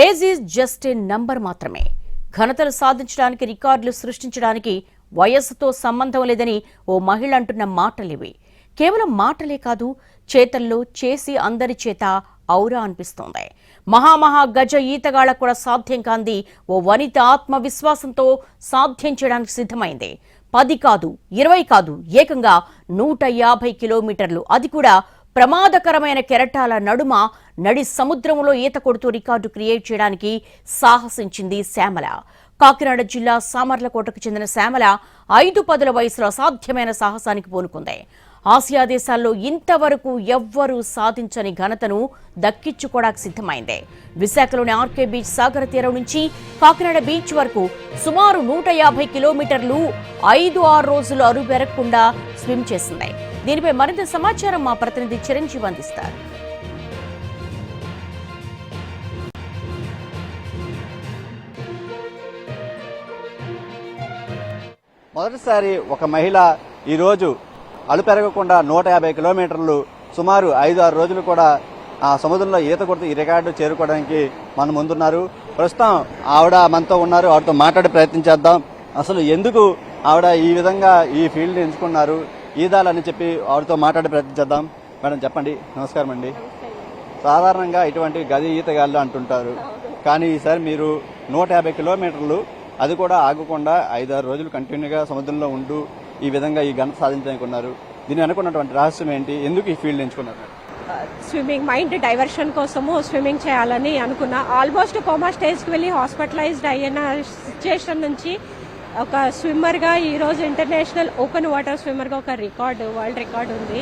Age is just a number మాత్రమే. ఘనతలు సాధించడానికి, రికార్డులు సృష్టించడానికి వయస్సుతో సంబంధం లేదని ఓ మహిళ అంటున్న మాటలివి. కేవలం మాటలే కాదు, చేతల్లో చేసి అందరి చేత ఔరా అనిపిస్తోంది. మహామహా గజ ఈతగాళ్లకు కూడా సాధ్యం కాంది ఓ వనిత ఆత్మవిశ్వాసంతో సాధ్యం చేయడానికి సిద్ధమైంది. 10 కాదు, 20 కాదు, ఏకంగా 150 కిలోమీటర్లు, అది కూడా ప్రమాదకరమైన కెరటాల నడుమ నడి సముద్రంలో ఈత కొడుతూ రికార్డు క్రియేట్ చేయడానికి సాహసించింది శ్యామల. కాకినాడ జిల్లా సామర్లకోటకు చెందిన శ్యామల 5 పదుల వయసులో అసాధ్యమైన సాహసానికి పూనుకుంది. ఆసియా దేశాల్లో ఇంతవరకు ఎవ్వరూ సాధించని ఘనతను దక్కించుకోవడానికి సిద్ధమైంది. విశాఖలోని ఆర్కే బీచ్ సాగర తీరం నుంచి కాకినాడ బీచ్ వరకు సుమారు 150 కిలోమీటర్లు 5-6 రోజులు అరుబెరగకుండా స్విమ్ చేసింది. దీనిపై మరింత సమాచారం మా ప్రతినిధి చిరంజీవి అందిస్తారు. మొదటిసారి ఒక మహిళ ఈరోజు అలుపెరగకుండా 150 కిలోమీటర్లు సుమారు 5-6 రోజులు కూడా ఆ సముద్రంలో ఈత కొడుతూ ఈ రికార్డు చేరుకోవడానికి మన ముందున్నారు. ప్రస్తుతం ఆవిడ మనతో ఉన్నారు. ఆవిడతో మాట్లాడే ప్రయత్నం చేద్దాం. అసలు ఎందుకు ఆవిడ ఈ విధంగా ఈ ఫీల్డ్ ఎంచుకున్నారు, ఈదాలని చెప్పి ఆవిడతో మాట్లాడే ప్రయత్నం చేద్దాం. మేడం చెప్పండి. నమస్కారం అండి. సాధారణంగా ఇటువంటి గది ఈతగాళ్ళు అంటుంటారు, కానీ ఈసారి మీరు 150 కిలోమీటర్లు, అది కూడా ఆగకుండా 5-6 రోజులు కంటిన్యూగా సముద్రంలో ఉంటూ ఈ విధంగా ఈ ఘనత సాధించాలనుకున్నారు. దీన్ని అనుకున్నటువంటి రహస్యం ఏంటి? ఎందుకు ఈ ఫీల్డ్ ఎంచుకున్నారు? స్విమ్మింగ్, మైండ్ డైవర్షన్ కోసము స్విమ్మింగ్ చేయాలని అనుకున్నా. ఆల్మోస్ట్ కోమా స్టేజ్కి వెళ్ళి హాస్పిటలైజ్డ్ అయిన సిచ్యుయేషన్ నుంచి ఒక స్విమ్మర్గా ఈరోజు ఇంటర్నేషనల్ ఓపెన్ వాటర్ స్విమ్మర్గా ఒక రికార్డు, వరల్డ్ రికార్డు ఉంది.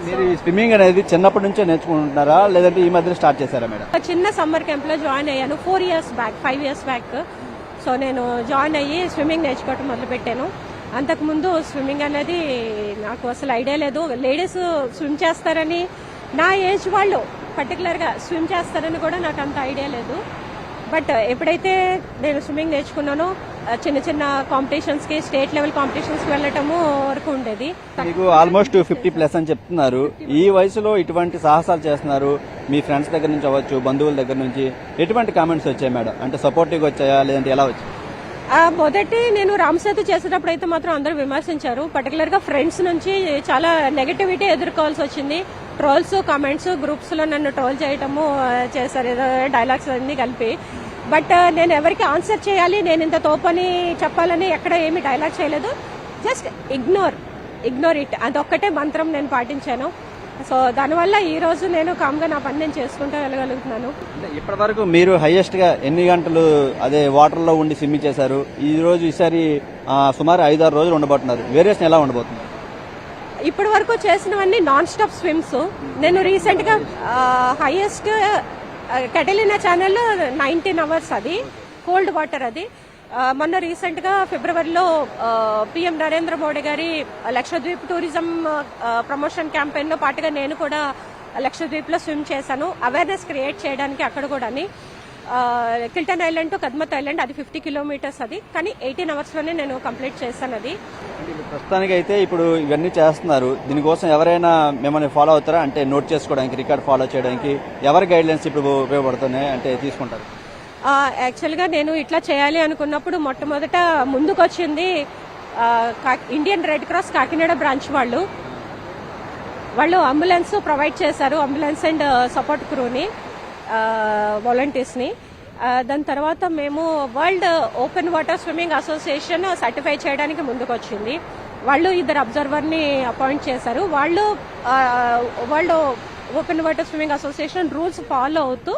మీరు స్విమ్మింగ్ అనేది చిన్నప్పటి నుంచే నేర్చుకుంటున్నారా, లేదంటే ఈ మధ్య స్టార్ట్ చేశారా మేడం? చిన్న సమ్మర్ క్యాంప్లో జాయిన్ అయ్యాను 5 ఇయర్స్ బ్యాక్. సో నేను జాయిన్ అయ్యి స్విమ్మింగ్ నేర్చుకోవటం మొదలుపెట్టాను. అంతకుముందు స్విమ్మింగ్ అనేది నాకు అసలు ఐడియా లేదు. లేడీస్ స్విమ్ చేస్తారని, నా ఏజ్ వాళ్ళు పర్టికులర్గా స్విమ్ చేస్తారని కూడా నాకు అంత ఐడియా లేదు. బట్ ఎప్పుడైతే నేను స్విమ్మింగ్ నేర్చుకున్నానో చిన్న చిన్న కాంపిటీషన్స్కి, స్టేట్ లెవెల్ కాంపిటీషన్స్కి వెళ్ళటము వరకు ఉండేది. మీకు ఆల్మోస్ట్ 50+ అని చెప్తున్నారు. ఈ వయసులో ఇటువంటి సాహసాలు చేస్తున్నారు. మీ ఫ్రెండ్స్ దగ్గర నుంచి అవ్వచ్చు, బంధువుల దగ్గర నుంచి ఎటువంటి కామెంట్స్ వచ్చాయి మేడం? అంటే సపోర్టివ్గా వచ్చాయా, లేదంటే ఎలా వచ్చాయి? మొదటి నేను రామసేతు చేసేటప్పుడు అయితే మాత్రం అందరూ విమర్శించారు. పర్టికులర్గా ఫ్రెండ్స్ నుంచి చాలా నెగటివిటీ ఎదుర్కోవాల్సి వచ్చింది. ట్రోల్స్, కామెంట్స్, గ్రూప్స్లో నన్ను ట్రోల్ చేయటము చేశారు, ఏదో డైలాగ్స్ అన్ని కలిపి. బట్ నేను ఎవరికి ఆన్సర్ చేయాలి, నేను ఇంత తోపని చెప్పాలని ఎక్కడ ఏమి డైలాగ్ చేయలేదు. జస్ట్ ఇగ్నోర్ ఇట్, అదొక్కటే మంత్రం నేను పాటించాను. సో దానివల్ల ఈ రోజు నేను కామ్గా నా పని నేను చేసుకుంటూ వెళ్ళగలుగుతున్నాను. ఇప్పటి వరకు మీరు హైయెస్ట్ గా ఎన్ని గంటలు అదే వాటర్ లో ఉండి స్విమ్మింగ్ చేశారు? ఈ రోజు ఈసారి సుమారు 5-6 రోజులు ఉండబోతున్నారు. వేరియేషన్ ఎలా ఉండబోతుంది? ఇప్పటి వరకు చేసినవన్నీ నాన్ స్టాప్ స్విమ్స్. నేను రీసెంట్ గా హైయెస్ట్ కెటలినా ఛానల్లో 19 hours, అది కోల్డ్ వాటర్. అది మొన్న రీసెంట్ గా ఫిబ్రవరిలో పిఎం నరేంద్ర మోడీ గారి లక్షద్వీప్ టూరిజం ప్రమోషన్ క్యాంపెయిన్ లో పాటుగా నేను కూడా లక్షద్వీప్ లో స్విమ్ చేశాను, అవేర్నెస్ క్రియేట్ చేయడానికి. అక్కడ కూడా Kiltan island to Kadmat island, అది 50 కిలోమీటర్స్. అది కానీ 18 hours లోనే నేను కంప్లీట్ చేశాను. అది ప్రస్తుతానికి అయితే ఇప్పుడు ఇవన్నీ చేస్తున్నారు. దీనికోసం ఎవరైనా మిమ్మల్ని ఫాలో అవుతారా? అంటే నోట్ చేసుకోవడానికి, రికార్డ్ ఫాలో చేయడానికి ఎవరి గైడ్ లైన్స్ ఇప్పుడు ఉపయోగపడుతున్నాయి అంటే తీసుకుంటారు? యాక్చువల్గా నేను ఇట్లా చేయాలి అనుకున్నప్పుడు మొట్టమొదట ముందుకొచ్చింది Indian red cross Kakinada branch వాళ్ళు అంబులెన్స్ ప్రొవైడ్ చేశారు, అంబులెన్స్ అండ్ సపోర్ట్ క్రూని, వాలంటీర్స్ని. దాని తర్వాత మేము world open water swimming association certify చేయడానికి ముందుకొచ్చింది. వాళ్ళు 2 అబ్జర్వర్ని అపాయింట్ చేశారు. వాళ్ళు world open water swimming association rules follow అవుతూ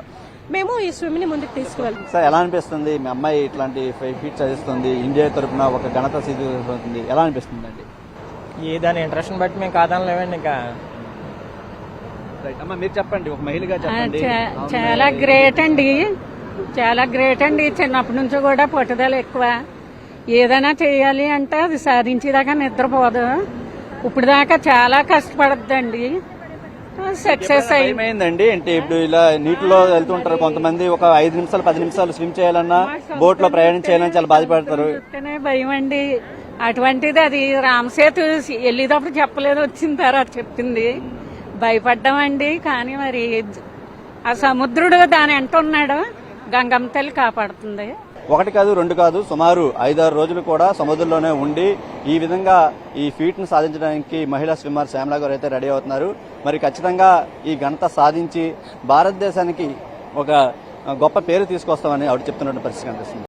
మేము ఈ స్విమ్ ని ముందుకు తీసుకువెళ్తాం. సార్ ఎలా అనిపిస్తుంది? మీ అమ్మాయి ఇట్లాంటి 5 feet చదివిస్తుంది, ఇండియా తరఫున ఒక ఘనత సిద్ధిస్తుంది, ఎలా అనిపిస్తుంది అండి? దాని ఇంట్రెస్ట్ బట్టి మేము కాదనలేమండి. ఇంకా అమ్మా మీరు చెప్పండి, ఒక మహిళగా చెప్పండి. చాలా గ్రేట్ అండి, చాలా గ్రేట్ అండి. చిన్నప్పటి నుంచి కూడా పట్టుదల ఎక్కువ. ఏదైనా చేయాలి అంటే అది సాధించేదాకా నిద్రపోదు. ఇప్పుడు దాకా చాలా కష్టపడద్దండి, సక్సెస్ అయిందండి. అంటే ఇప్పుడు ఇలా నీటిలో వెళ్తుంటారు కొంతమంది, ఒక 5 నిమిషాలు 10 నిమిషాలు స్విమ్ చేయాలన్నా, బోట్ లో ప్రయాణం చేయాలని చాలా బాధపడతారు. భయం అండి. అటువంటిది అది రామసేతు వెళ్ళేటప్పుడు చెప్పలేదు, వచ్చిన తర్వాత చెప్పింది. భయపడ్డామండి. కానీ మరి ఆ సముద్రుడు దాని అంటున్నాడు, గంగమ్మ తల్లి కాపాడుతుంది. ఒకటి కాదు రెండు కాదు సుమారు 5-6 రోజులు కూడా సముద్రంలోనే ఉండి ఈ విధంగా ఈ ఫీట్ ను సాధించడానికి మహిళా స్విమ్మర్ శ్యామల గారు అయితే రెడీ అవుతున్నారు. మరి ఖచ్చితంగా ఈ ఘనత సాధించి భారతదేశానికి ఒక గొప్ప పేరు తీసుకొస్తామని ఆవిడ చెప్తున్న పరిస్థితి కనిపిస్తుంది.